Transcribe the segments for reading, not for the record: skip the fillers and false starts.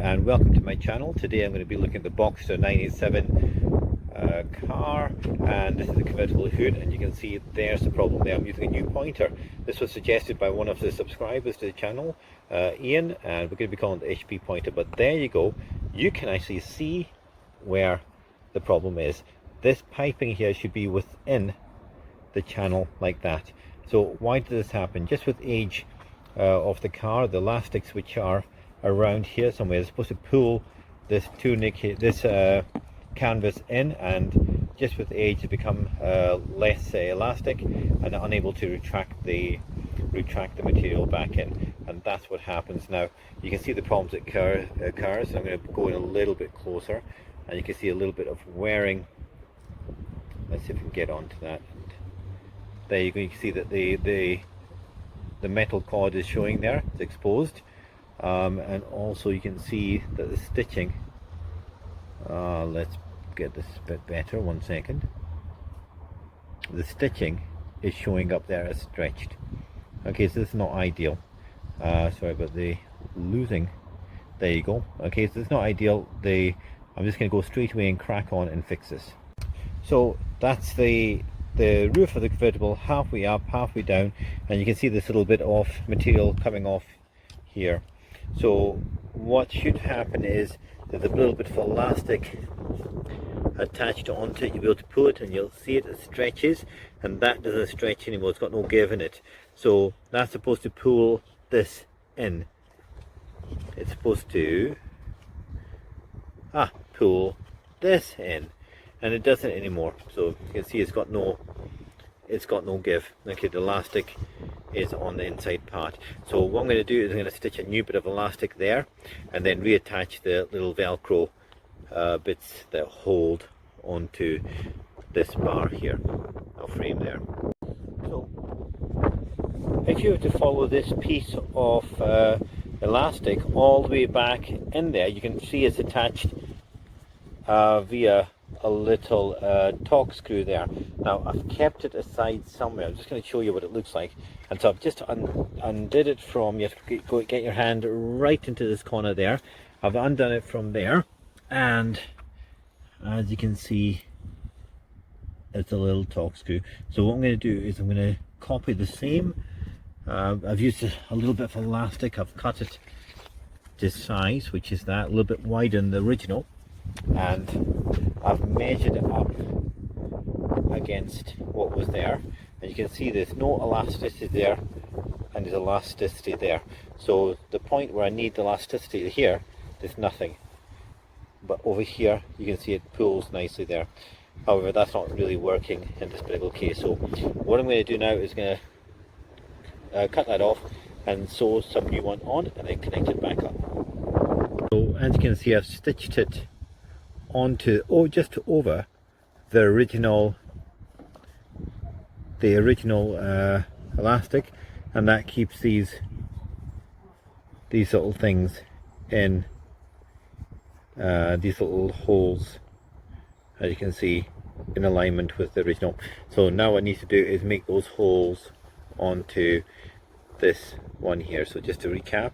and welcome to my channel. Today I'm going to be looking at the Boxster 987 car, and this is the convertible hood, and you can see there's the problem there. I'm using a new pointer. This was suggested by one of the subscribers to the channel, Ian, and we're going to be calling it the HP pointer. But there you go, you can actually see where the problem is. This piping here should be within the channel like that. So why did this happen? Just with age of the car, the elastics which are around here somewhere, they're supposed to pull this canvas in, and just with age they become less elastic and unable to retract the material back in, and that's what happens. Now you can see the problems it occurs. I'm going to go in a little bit closer, and you can see a little bit of wearing. Let's see if we can get onto that. There you go. You can see that the metal cord is showing there. It's exposed, and also you can see that the stitching. Let's get this a bit better. 1 second. The stitching is showing up there as stretched. Okay, so this is not ideal. Sorry about the losing. There you go. Okay, so it's not ideal. I'm just going to go straight away and crack on and fix this. So that's the roof of the convertible, halfway up, halfway down, and you can see this little bit of material coming off here. So what should happen is there's a little bit of elastic attached onto it. You'll be able to pull it and you'll see it stretches, and that doesn't stretch anymore. It's got no give in it. So that's supposed to pull this in. It's supposed to pull this in, and it doesn't anymore. So you can see it's got no give. Okay, the elastic is on the inside part. So what I'm going to do is I'm going to stitch a new bit of elastic there, and then reattach the little velcro bits that hold onto this bar here, or frame there. So if you were to follow this piece of elastic all the way back in there, you can see it's attached via a little torque screw there. Now I've kept it aside somewhere. I'm just going to show you what it looks like. And so I've just undid it from, you have to get your hand right into this corner there. I've undone it from there, and as you can see, it's a little torque screw. So what I'm going to do is I'm going to copy the same. I've used a little bit of elastic. I've cut it to size, which is that, a little bit wider than the original, and I've measured it up against what was there, and you can see there's no elasticity there and there's elasticity there. So the point where I need the elasticity here, there's nothing, but over here you can see it pulls nicely there. However, that's not really working in this particular case. So what I'm going to do now is going to cut that off and sew some new one on, and then connect it back up. So as you can see, I've stitched it onto, just over the original elastic, and that keeps these little things in, these little holes, as you can see, in alignment with the original. So now what I need to do is make those holes onto this one here. So just to recap,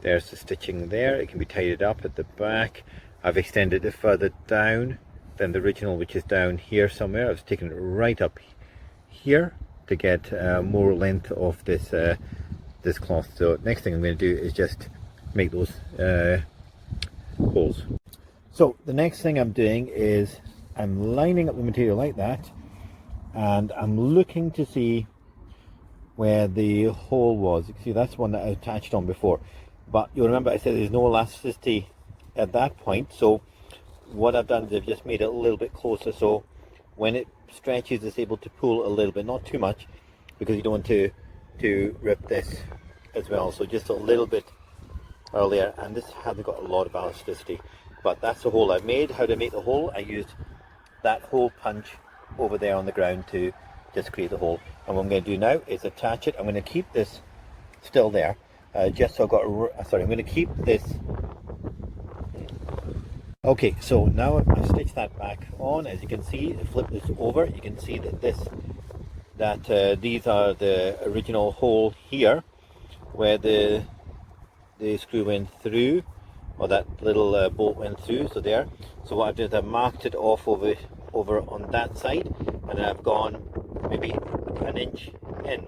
there's the stitching there. It can be tidied up at the back. I've extended it further down than the original, which is down here somewhere. I've taken it right up here to get more length of this this cloth. So next thing I'm going to do is just make those holes. So the next thing I'm doing is I'm lining up the material like that, and I'm looking to see where the hole was. You can see that's one that I attached on before, but you'll remember I said there's no elasticity at that point. So what I've done is I've just made it a little bit closer, so when it stretches it's able to pull a little bit, not too much, because you don't want to rip this as well. So just a little bit earlier, and this hasn't got a lot of elasticity, but that's the hole I've made. How to make the hole? I used that hole punch over there on the ground to just create the hole. And what I'm going to do now is attach it. I'm going to keep this still there, just so I've got I'm going to keep this. Okay, so now I've stitched that back on. As you can see, flip this over, you can see that these are the original hole here, where the screw went through, or that little bolt went through. So there. So what I've done is I've marked it off over on that side, and then I've gone maybe an inch in.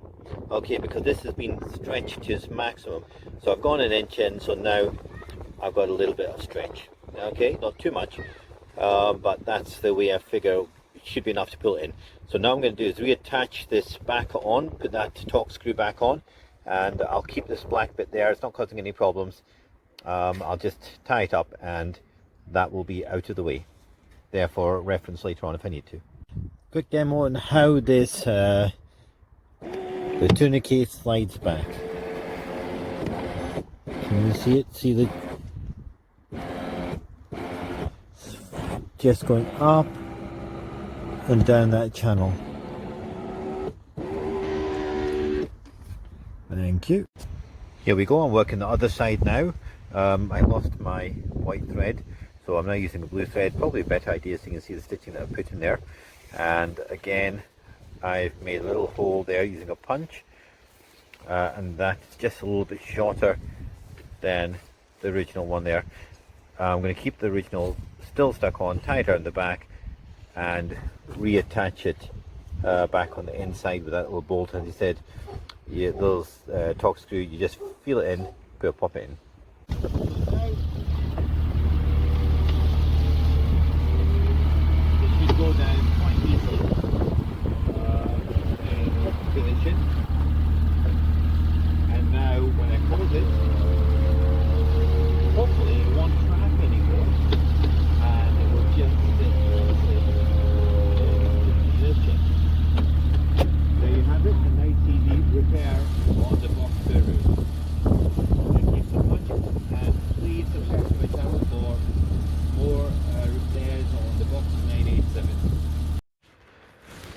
Okay, because this has been stretched to its maximum. So I've gone an inch in, so now I've got a little bit of stretch. Okay, not too much, but that's the way I figure it should be enough to pull it in. So now I'm going to do is reattach this back on, put that torque screw back on, and I'll keep this black bit there. It's not causing any problems. I'll just tie it up and that will be out of the way. Therefore, reference later on if I need to. Quick demo on how this the tourniquet slides back. Can you see it? See the just going up and down that channel. Thank you. Here we go. I'm working the other side now. I lost my white thread, so I'm now using a blue thread. Probably a better idea, so you can see the stitching that I put in there. And again, I've made a little hole there using a punch, and that's just a little bit shorter than the original one there. I'm going to keep the original still stuck on, tie it around the back, and reattach it back on the inside with that little bolt. As you said, those torque screw, you just feel it in, pop it in. It should go down quite easily in position. And now when I close it, hopefully it won't crack anymore, and it will just sit in position. There you have it, a nice easy repair on the Boxster roof. Thank you so much, and please subscribe to my channel for more repairs on the Boxster 987.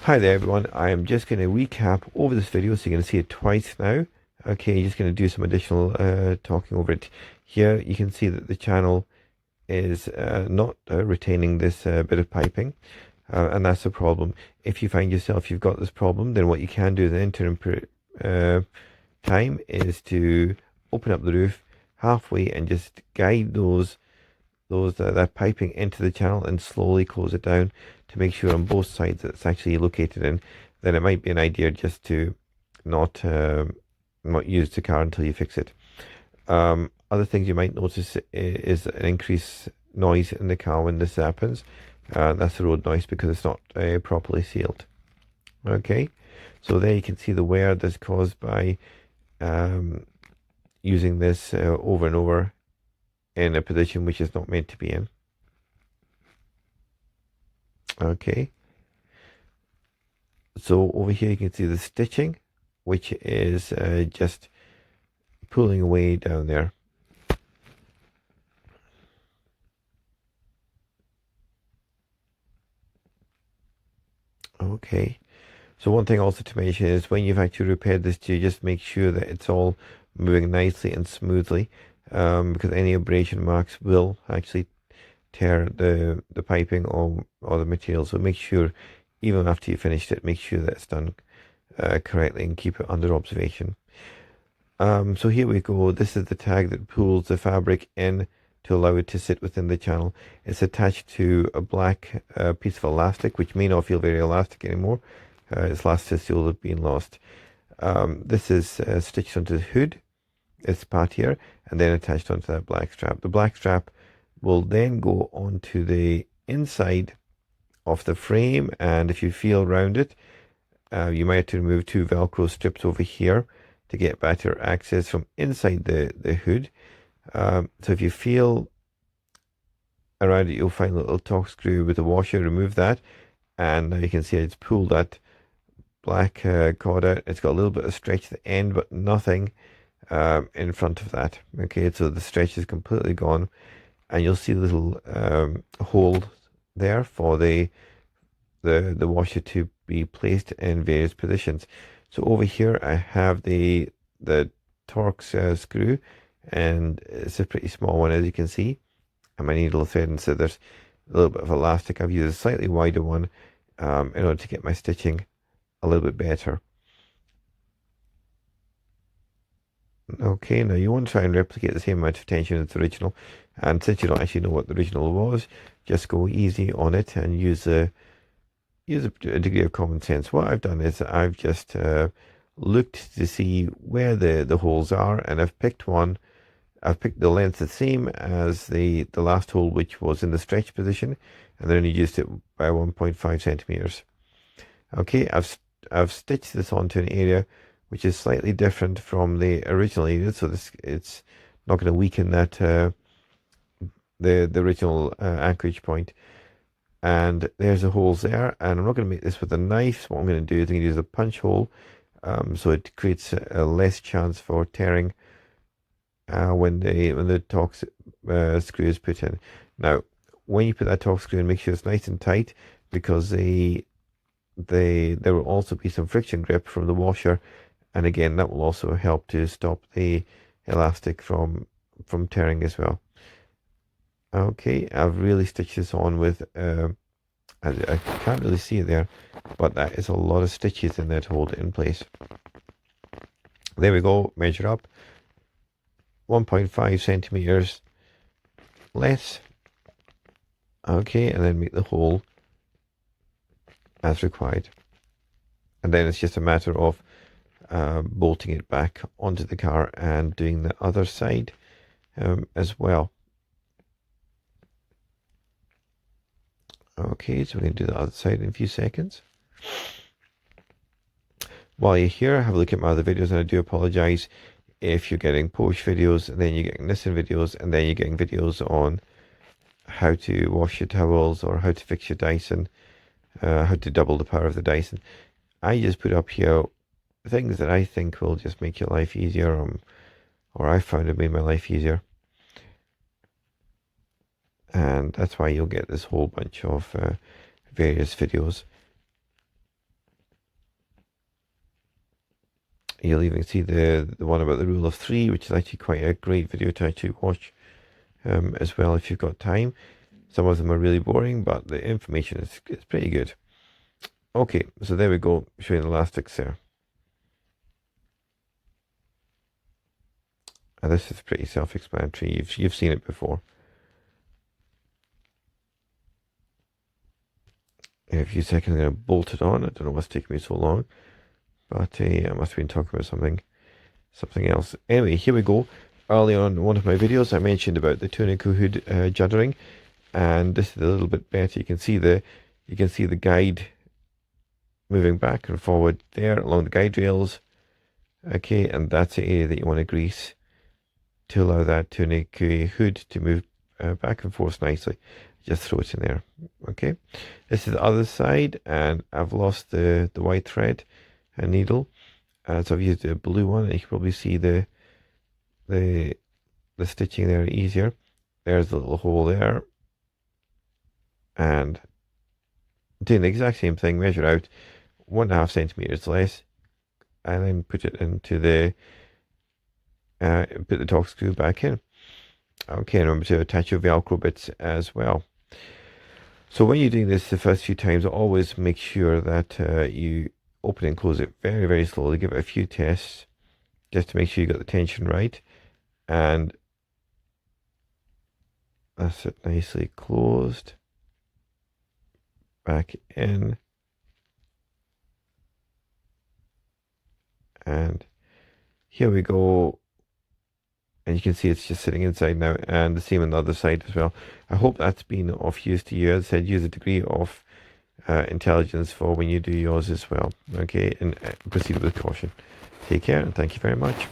Hi there everyone, I am just going to recap over this video so you're going to see it twice now. Okay, just going to do some additional talking over it. Here you can see that the channel is not retaining this bit of piping, and that's a problem. If you find yourself you've got this problem, then what you can do in the interim time is to open up the roof halfway and just guide that piping into the channel and slowly close it down to make sure on both sides that it's actually located in. Then it might be an idea just to not use the car until you fix it. Other things you might notice is an increased noise in the car when this happens. That's the road noise because it's not properly sealed. Okay, so there you can see the wear that's caused by using this over and over in a position which is not meant to be in. Okay, so over here you can see the stitching, which is just pulling away down there. Okay, so one thing also to mention is when you've actually repaired this, you just make sure that it's all moving nicely and smoothly, because any abrasion marks will actually tear the piping or the material. So make sure, even after you finished it, make sure that it's done correctly and keep it under observation. So here we go. This is the tag that pulls the fabric in to allow it to sit within the channel. It's attached to a black piece of elastic, which may not feel very elastic anymore. Its elasticity will have been lost. This is stitched onto the hood, this part here, and then attached onto that black strap. The black strap will then go onto the inside of the frame, and if you feel around it, you might have to remove two Velcro strips over here to get better access from inside the hood. So if you feel around it, you'll find a little torque screw with a washer. Remove that, and now you can see it's pulled that black cord out. It's got a little bit of stretch at the end, but nothing in front of that. Okay, so the stretch is completely gone, and you'll see the little hole there for the washer to be placed in various positions. So over here I have the Torx screw, and it's a pretty small one, as you can see, and my needle thread, and so there's a little bit of elastic. I've used a slightly wider one in order to get my stitching a little bit better. Okay, now you want to try and replicate the same amount of tension as the original, and since you don't actually know what the original was, just go easy on it and use a degree of common sense. What I've done is I've just looked to see where the holes are, and I've picked one. I've picked the length the same as the last hole, which was in the stretch position, and then only used it by 1.5 centimeters. Okay, I've stitched this onto an area which is slightly different from the original area, so it's not going to weaken that the original anchorage point. And there's the holes there, and I'm not going to make this with a knife. So what I'm going to do is I'm going to use a punch hole, so it creates a less chance for tearing when the Torx screw is put in. Now, when you put that Torx screw in, make sure it's nice and tight, because there will also be some friction grip from the washer, and again that will also help to stop the elastic from tearing as well. Okay, I've really stitched this on with I can't really see it there, but that is a lot of stitches in there to hold it in place. There we go, measure up 1.5 centimeters less. Okay, and then make the hole as required. And then it's just a matter of bolting it back onto the car and doing the other side as well. Okay, so we're going to do the other side in a few seconds. While you're here, have a look at my other videos, and I do apologize if you're getting Porsche videos, and then you're getting Nissan videos, and then you're getting videos on how to wash your towels or how to fix your Dyson, how to double the power of the Dyson. I just put up here things that I think will just make your life easier, or I found it made my life easier. And that's why you'll get this whole bunch of various videos. You'll even see the one about the rule of 3, which is actually quite a great video to actually watch as well if you've got time. Some of them are really boring, but the information is pretty good. Okay, so there we go, showing the elastics there. And this is pretty self-explanatory. You've seen it before. In a few seconds, I'm going to bolt it on. I don't know what's taking me so long, but I must have been talking about something else. Anyway, here we go. Early on in one of my videos, I mentioned about the Tunica hood juddering, and this is a little bit better. You can see the guide moving back and forward there along the guide rails. Okay, and that's the area that you want to grease to allow that Tunica hood to move back and forth nicely. Just throw it in there. Okay, this is the other side, and I've lost the white thread and needle, so I've used the blue one, and you can probably see the stitching there easier. There's the little hole there, and doing the exact same thing. Measure out 1.5 centimeters less, and then put it into the put the Torx screw back in. Okay, and remember to attach your Velcro bits as well. So when you're doing this the first few times, always make sure that you open and close it very, very slowly. Give it a few tests just to make sure you got the tension right. And that's it, nicely closed. Back in. And here we go. And you can see it's just sitting inside now, and the same on the other side as well. I hope that's been of use to you. As I said, use a degree of intelligence for when you do yours as well. Okay, and proceed with caution. Take care, and thank you very much.